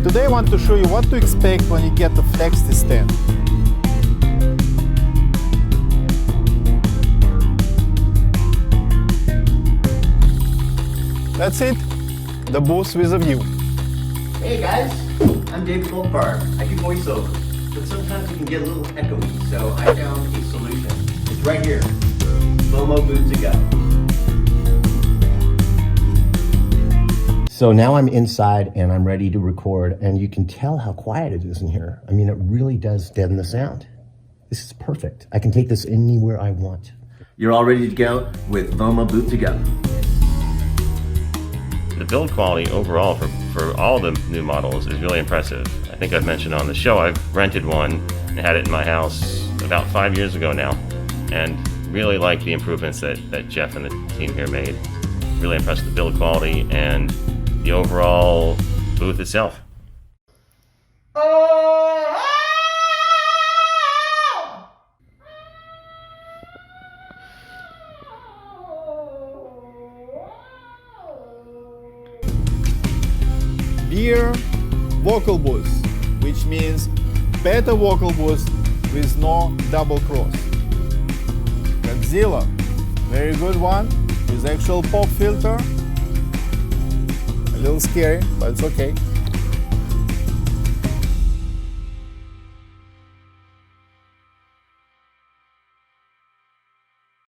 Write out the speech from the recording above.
Today I want to show you what to expect when you get the Flexi stand. That's it, the booth with a view. Hey guys, I'm David Goldfarb. I do voiceover, but sometimes it can get a little echoey, so I found a solution. It's right here, VOMO Booth to Go. So now I'm inside and I'm ready to record, and you can tell how quiet it is in here. I mean, it really does deaden the sound. This is perfect. I can take this anywhere I want. You're all ready to go with VOMO Booth to Go. The build quality overall for all the new models is really impressive. I think I've mentioned on the show, I've rented one and had it in my house about 5 years ago now, and really like the improvements that Jeff and the team here made. Really impressed with the build quality and the overall booth itself. Beer vocal booth, which means better vocal booth with no double cross. Godzilla, very good one with actual pop filter. A little scary, but it's okay.